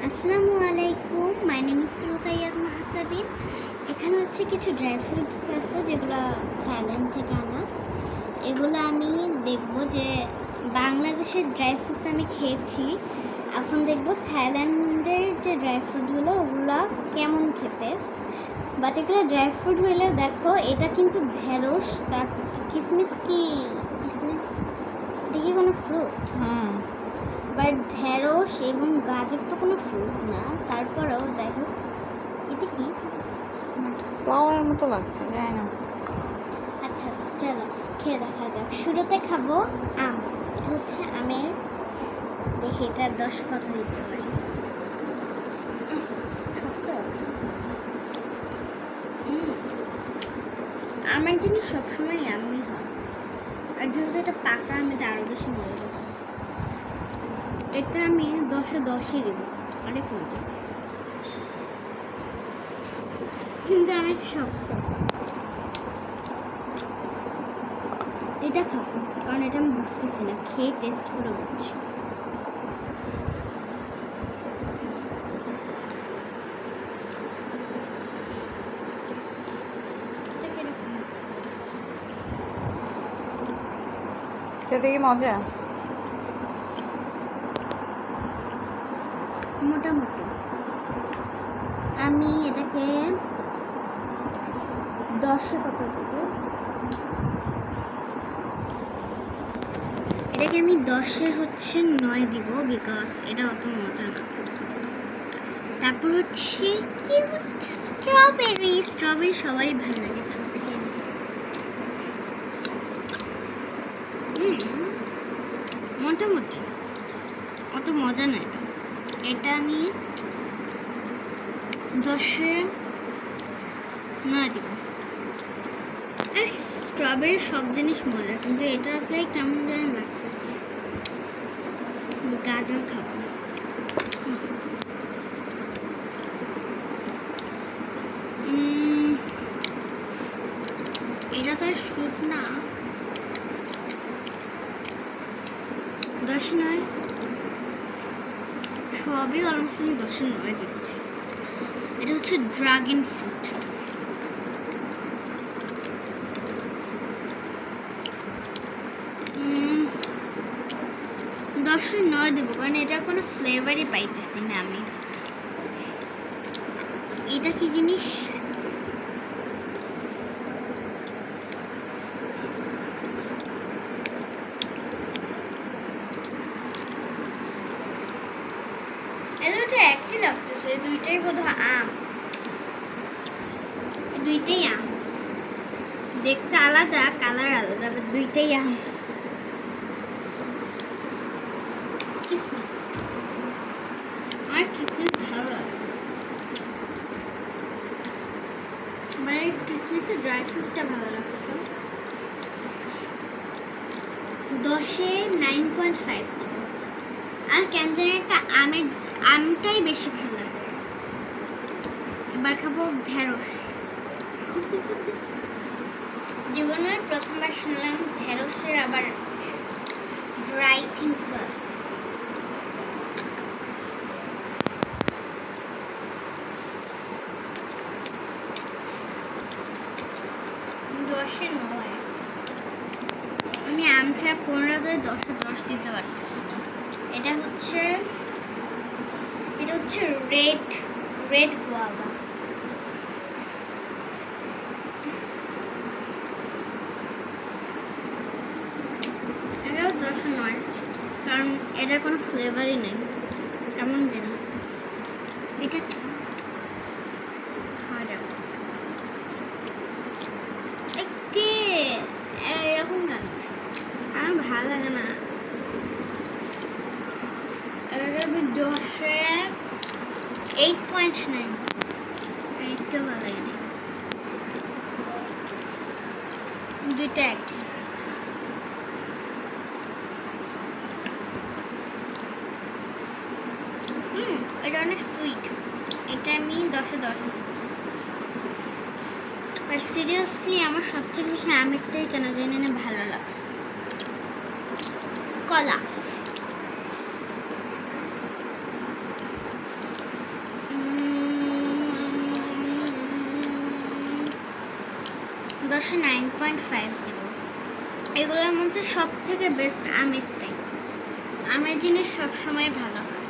আসসালামু আলাইকুম, my name is রুকাইয়াত মাহসাবিন। এখানে হচ্ছে কিছু ড্রাই ফ্রুটস আছে যেগুলো থাইল্যান্ড থেকে আনা। এগুলো আমি দেখব যে বাংলাদেশের ড্রাই ফ্রুট আমি খেয়েছি, এখন দেখব থাইল্যান্ডের যে ড্রাই ফ্রুটগুলো ওগুলো কেমন খেতে। বাট এগুলো ড্রাই ফ্রুট হইলে দেখো এটা কিন্তু ঢেঁড়স, তার কিসমিস কিসমিস এটা কি কোনো ফ্রুট? বাট ঢেঁড়স এবং গাজর তো কোনো ফ্রুট না, তারপরেও যাই হোক এটা কি ফ্লাওয়ারের মতো লাগছে, জানি না। আচ্ছা চলো খেয়ে দেখা যাক। শুরুতে খাবো আম। এটা হচ্ছে আমের, দেখি এটা 10 কত দিতে পারি। শক্ত। আমের জিনিস সবসময় আমি হয়, আর যেহেতু এটা পাকা আমি এটা আরও বেশি মজা দেবো। এটা আমি 10-এ 10ই দেবো, অনেক মজা, কিন্তু অনেক শক্ত। এটা খাবো কারণ এটা আমি বুঝতেছি না, খেয়ে টেস্ট করে বুঝছি। এটা কিরকম? খেতে কি মজা? মোটামুটি আমি এটাকে 10-এ কত দেব, এটাকে আমি 10-এ হচ্ছে 9 দিব, বিকজ এটা অত মজা না। তারপর হচ্ছে কিউট স্ট্রবেরি। স্ট্রবেরি সবারই ভালো লাগে, চলো খেয়ে দেখি। মোটামুটি অত মজা না এটা। এটা আমি 10-এ 9 দিব। স্ট্রবেরি সব জিনিস মজা, কিন্তু এটাতে কেমন যেন লাগতেছে। গাজর খাবো। এটা তো আর ফ্রুট না। 10-এ 9 সবই অলমোস্ট আমি 10-এ 9 দিচ্ছি। এটা হচ্ছে ড্রাগন ফ্রুট। দশে 9 দেবো, কারণ এটা কোনো ফ্লেভারই পাইতেছি না আমি। এটা কি জিনিস? এটা একই লাগতেছে, দুইটাই বোধহয় আম। দুইটাই আম, দেখতে আলাদা, কালার আলাদা, বাট দুইটাই আম। কিসমিস, আমার কিসমিস ভালো লাগে, আমার এই কিসমিসের ড্রাই ফ্রুটটা ভালো লাগছে। 10-এ 9.5 দেবো। আর কেন জানি একটা আমটাই বেশি ভালো লাগে। এবার খাবো ঢেঁড়স। জীবনের প্রথমবার শুনলাম ঢেঁড়সের আবার ড্রাই থিংস আছে। দশে 9। আমি আম ছাড়া কোনোটাতে 10-এ 10 দিতে পারতেছি না। এটা হচ্ছে রেড গুয়াভা। এটাও 10-এ 9, কারণ এটার কোনো ফ্লেভারই নেই, কেমন জানি। এটা খাওয়া যাবে একে এরকম কেন? আমার ভালো লাগে না। এটাকে আমি 10-এ 8.9। এইটা ভালো লাগে না, দুইটা একই। এটা অনেক সুইট, এটা আমি 10-এ 10 দিই। বাট সিরিয়াসলি আমার সবথেকে বেশি আমেরটাই কেন জানি না ভালো লাগছে। কলা, 10-এ 9.5 দেব। এগুলোর মধ্যে সব থেকে বেস্ট আমেরটাই। আমের জিনিস সবসময় ভালো হয়।